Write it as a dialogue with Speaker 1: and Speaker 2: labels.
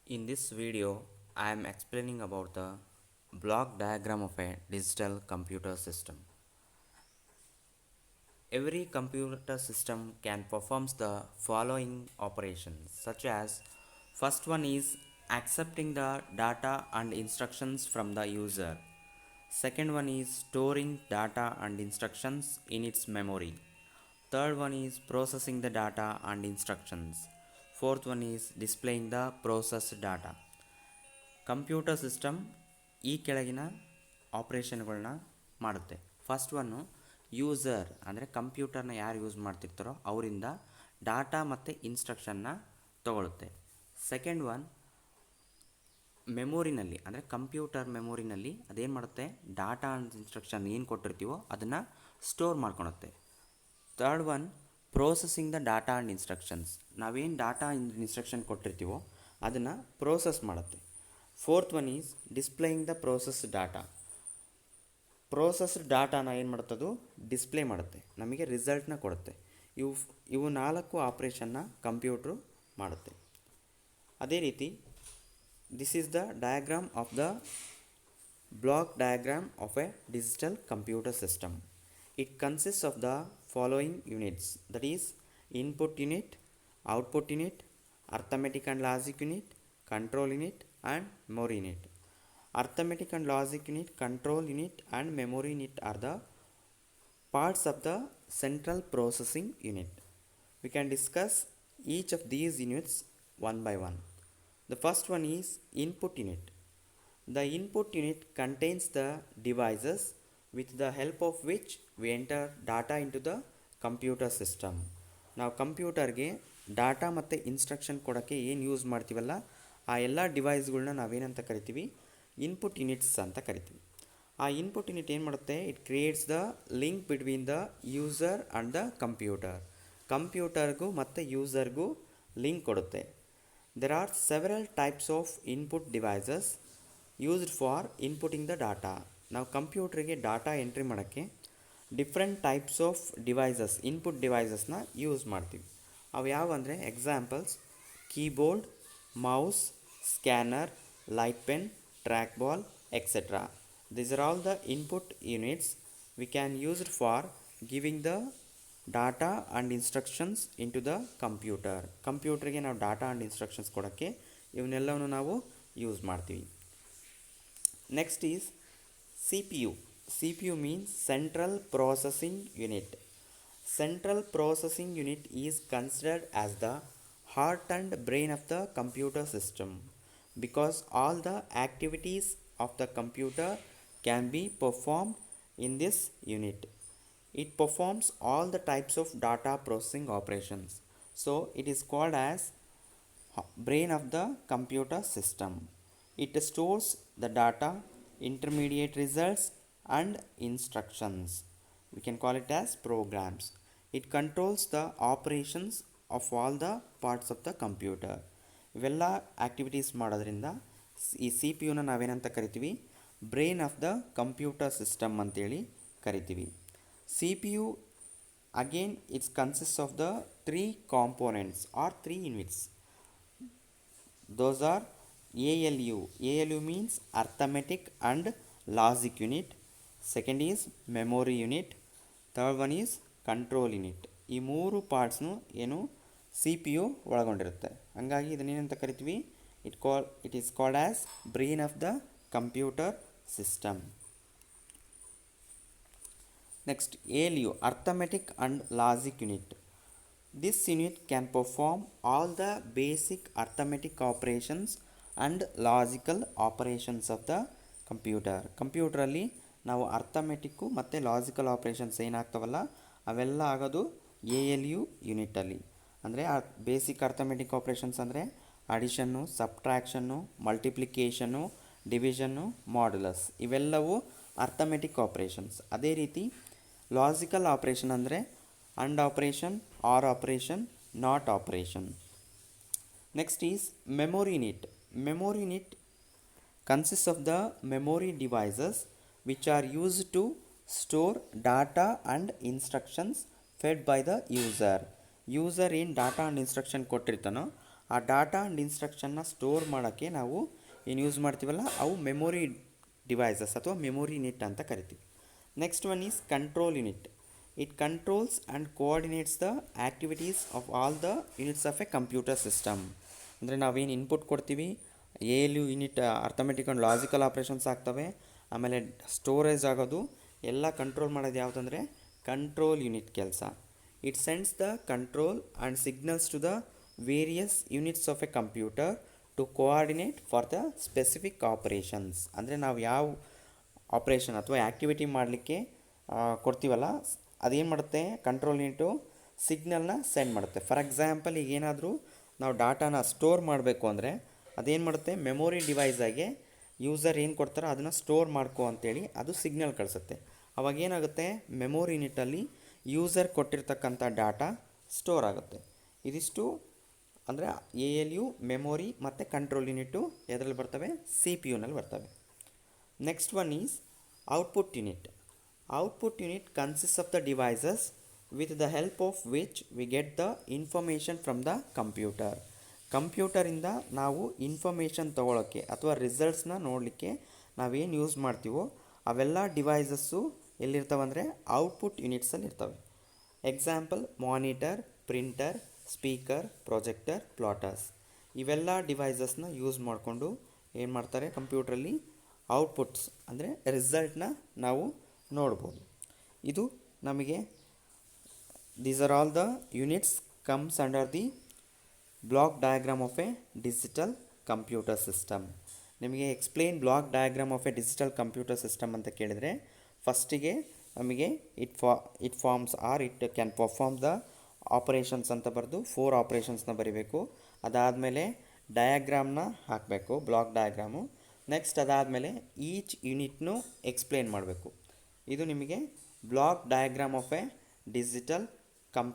Speaker 1: In this video, I am explaining about the block diagram of a digital computer system. Every computer system can perform the following operations such as first one is accepting the data and instructions from the user. Second one is storing data and instructions in its memory. Third one is processing the data and instructions. Fourth one is displaying the processed data. Computer system ಈ ಕೆಳಗಿನ ಆಪ್ರೇಷನ್ಗಳನ್ನ ಮಾಡುತ್ತೆ. First one user ಅಂದರೆ ಕಂಪ್ಯೂಟರ್ನ ಯಾರು use ಮಾಡ್ತಿರ್ತಾರೋ ಅವರಿಂದ data ಮತ್ತು ಇನ್ಸ್ಟ್ರಕ್ಷನ್ನ ತಗೊಳುತ್ತೆ. Second one ಮೆಮೊರಿನಲ್ಲಿ ಅಂದರೆ computer ಮೆಮೊರಿನಲ್ಲಿ ಅದೇನು ಮಾಡುತ್ತೆ, ಡಾಟಾ ಆ್ಯಂಡ್ ಇನ್ಸ್ಟ್ರಕ್ಷನ್ ಏನು ಕೊಟ್ಟಿರ್ತೀವೋ ಅದನ್ನು ಸ್ಟೋರ್ ಮಾಡ್ಕೊಳುತ್ತೆ. Third one processing the data and instructions, ನಾವೇನು ಡಾಟಾ ಇನ್ಸ್ಟ್ರಕ್ಷನ್ ಕೊಟ್ಟಿರ್ತೀವೋ ಅದನ್ನು ಪ್ರೋಸೆಸ್ ಮಾಡುತ್ತೆ. Fourth one is displaying the processed data. Processed ಡಾಟಾನ ಏನು ಮಾಡುತ್ತದು ಡಿಸ್ಪ್ಲೇ ಮಾಡುತ್ತೆ, ನಮಗೆ ರಿಸಲ್ಟ್ನ ಕೊಡುತ್ತೆ. ಇವು ನಾಲ್ಕು ಆಪ್ರೇಷನ್ನ ಕಂಪ್ಯೂಟ್ರು ಮಾಡುತ್ತೆ. ಅದೇ ರೀತಿ this is the diagram of the block diagram of a digital computer system. It consist of the following units, that is input unit, output unit, arithmetic and logic unit, control unit and memory unit. Arithmetic and logic unit, control unit and memory unit are the parts of the central processing unit. We can discuss each of these units one by one. The first one is input unit. The input unit contains the devices with the help of which we enter data into the computer system. ನಾವು ಕಂಪ್ಯೂಟರ್ಗೆ data ಮತ್ತು instruction ಕೊಡೋಕ್ಕೆ ಏನು use ಮಾಡ್ತೀವಲ್ಲ ಆ ಎಲ್ಲ ಡಿವೈಸ್ಗಳನ್ನ ನಾವೇನಂತ ಕರಿತೀವಿ, ಇನ್ಪುಟ್ ಯೂನಿಟ್ಸ್ ಅಂತ ಕರಿತೀವಿ. ಆ ಇನ್ಪುಟ್ ಯೂನಿಟ್ ಏನು ಮಾಡುತ್ತೆ, it creates the link between the user and the computer. ಕಂಪ್ಯೂಟರ್ಗೂ ಮತ್ತು ಯೂಸರ್ಗೂ ಲಿಂಕ್ ಕೊಡುತ್ತೆ. There are several types of input devices used for inputting the data. ನಾವು ಕಂಪ್ಯೂಟ್ರಿಗೆ ಡಾಟಾ ಎಂಟ್ರಿ ಮಾಡೋಕ್ಕೆ different types of devices, input ಡಿವೈಸಸ್ನ ಯೂಸ್ ಮಾಡ್ತೀವಿ. ಅವು ಯಾವಂದರೆ examples keyboard, mouse, scanner, light pen, trackball, etc. These are all the input units we can use it for giving the data and instructions into the computer. ಕಂಪ್ಯೂಟರ್ಗೆ ನಾವು data and instructions ಕೊಡೋಕ್ಕೆ ಇವನ್ನೆಲ್ಲವನ್ನು ನಾವು use ಮಾಡ್ತೀವಿ. Next is C P you. C P you means central processing unit. Central processing unit is considered as the heart and brain of the computer system because all the activities of the computer can be performed in this unit. It performs all the types of data processing operations, so it is called as brain of the computer system. It stores the data, intermediate results and instructions. We can call it as programs. It controls the operations of all the parts of the computer. ಇವೆಲ್ಲ activities ಮಾಡೋದ್ರಿಂದ ಈ C P ಯುನ ನಾವೇನಂತ ಕರಿತೀವಿ, brain of the computer system ಅಂತೇಳಿ ಕರಿತೀವಿ. C P U again its consist of the 3 components are 3 units. Those are ALU. ALU means arithmetic and logic unit. Second is memory unit. Third one is control unit. ಈ ಮೂರು ಪಾರ್ಟ್ಸ್ನು ಏನು C P you ಒಳಗೊಂಡಿರುತ್ತೆ. ಹಾಗಾಗಿ ಇದನ್ನೇನಂತ ಕರಿತೀವಿ, it is called as brain of the computer system. Next ALU, arithmetic and logic unit. This unit can perform all the basic arithmetic operations and logical operations of the computer. ಕಂಪ್ಯೂಟ್ರಲ್ಲಿ ನಾವು arithmetic ಮತ್ತು logical operations ಏನಾಗ್ತಾವಲ್ಲ ಅವೆಲ್ಲ ಆಗೋದು ALU ಯೂನಿಟಲ್ಲಿ. ಅಂದರೆ basic arithmetic operations ಅಂದರೆ addition, subtraction, multiplication, division, modulus, ಇವೆಲ್ಲವೂ arithmetic operations. ಅದೇ ರೀತಿ ಲಾಜಿಕಲ್ ಆಪ್ರೇಷನ್ ಅಂದರೆ and operation, or operation, not operation. Next is memory unit. Memory unit consist of the memory devices which are used to store data and instructions fed by the user. User ಏನು data and instruction ಕೊಟ್ಟಿರ್ತಾನೋ ಆ data and ಇನ್ಸ್ಟ್ರಕ್ಷನ್ನ store ಮಾಡೋಕ್ಕೆ ನಾವು ಏನು use ಮಾಡ್ತೀವಲ್ಲ ಅವು memory devices ಅಥವಾ memory unit ಅಂತ ಕರಿತೀವಿ. Next one is control unit. It controls and coordinates the activities of all the units of a computer system. ಅಂದರೆ ನಾವೇನು ಇನ್ಪುಟ್ ಕೊಡ್ತೀವಿ, ALU unit arithmetic and logical operations ಆಗ್ತವೆ, ಆಮೇಲೆ ಸ್ಟೋರೇಜ್ ಆಗೋದು ಎಲ್ಲ ಕಂಟ್ರೋಲ್ ಮಾಡೋದು ಯಾವುದಂದರೆ ಕಂಟ್ರೋಲ್ ಯೂನಿಟ್ ಕೆಲಸ. It sends the control and signals to the various units of a computer to coordinate for the specific operations. ಅಂದರೆ ನಾವು ಯಾವ ಆಪ್ರೇಷನ್ ಅಥವಾ ಆ್ಯಕ್ಟಿವಿಟಿ ಮಾಡಲಿಕ್ಕೆ ಕೊಡ್ತೀವಲ್ಲ ಅದೇನು ಮಾಡುತ್ತೆ, ಕಂಟ್ರೋಲ್ ಯೂನಿಟು ಸಿಗ್ನಲ್ನ ಸೆಂಡ್ ಮಾಡುತ್ತೆ. ಫಾರ್ ಎಕ್ಸಾಂಪಲ್ ಈಗ ಏನಾದರೂ ನಾವು ಡಾಟಾನ ಸ್ಟೋರ್ ಮಾಡಬೇಕು ಅಂದರೆ ಅದೇನು ಮಾಡುತ್ತೆ, ಮೆಮೊರಿ ಡಿವೈಸಾಗೆ ಯೂಸರ್ ಏನು ಕೊಡ್ತಾರೋ ಅದನ್ನು ಸ್ಟೋರ್ ಮಾಡ್ಕೋ ಅಂತೇಳಿ ಅದು ಸಿಗ್ನಲ್ ಕಳಿಸುತ್ತೆ. ಅವಾಗ ಏನಾಗುತ್ತೆ, ಮೆಮೊರಿ ಯೂನಿಟಲ್ಲಿ ಯೂಸರ್ ಕೊಟ್ಟಿರ್ತಕ್ಕಂಥ ಡಾಟಾ ಸ್ಟೋರ್ ಆಗುತ್ತೆ. ಇದಿಷ್ಟು ಅಂದರೆ ALU, ಮೆಮೊರಿ ಮತ್ತು ಕಂಟ್ರೋಲ್ ಯೂನಿಟು ಎದರಲ್ಲಿ ಬರ್ತವೆ, CPU-ನಲ್ಲಿ ಬರ್ತವೆ. Next one is output unit. Output unit consist of the devices with the help of which we get the information from the computer. ಕಂಪ್ಯೂಟರಿಂದ ನಾವು ಇನ್ಫಾರ್ಮೇಷನ್ ತೊಗೊಳಕ್ಕೆ ಅಥವಾ ರಿಸಲ್ಟ್ಸ್ನ ನೋಡಲಿಕ್ಕೆ ನಾವೇನು ಯೂಸ್ ಮಾಡ್ತೀವೋ ಅವೆಲ್ಲ ಡಿವೈಸಸ್ಸು ಎಲ್ಲಿರ್ತವೆ ಅಂದರೆ ಔಟ್ಪುಟ್ ಯೂನಿಟ್ಸಲ್ಲಿ ಇರ್ತವೆ. Example monitor, printer, speaker, projector, plotters ಇವೆಲ್ಲ ಡಿವೈಸಸ್ನ ಯೂಸ್ ಮಾಡಿಕೊಂಡು ಏನು ಮಾಡ್ತಾರೆ, ಕಂಪ್ಯೂಟ್ರಲ್ಲಿ ಔಟ್ಪುಟ್ಸ್ ಅಂದರೆ ರಿಸಲ್ಟ್ನ ನಾವು ನೋಡ್ಬೋದು. ಇದು ನಮಗೆ these are all the units comes under the block diagram of a digital computer system. ನಿಮಗೆ explain block diagram of a digital computer system ಅಂತ ಕೇಳಿದರೆ ಫಸ್ಟಿಗೆ ನಮಗೆ it forms or it can perform the operations ಅಂತ ಬರೆದು 4 ಆಪರೇಷನ್ಸ್ನ ಬರೀಬೇಕು. ಅದಾದಮೇಲೆ ಡಯಾಗ್ರಾಮ್ನ ಹಾಕಬೇಕು, ಬ್ಲಾಕ್ ಡಯಾಗ್ರಾಮು. ನೆಕ್ಸ್ಟ್ ಅದಾದಮೇಲೆ ಈಚ್ ಯೂನಿಟ್ನು ಎಕ್ಸ್ಪ್ಲೇನ್ ಮಾಡಬೇಕು. ಇದು ನಿಮಗೆ block diagram of a digital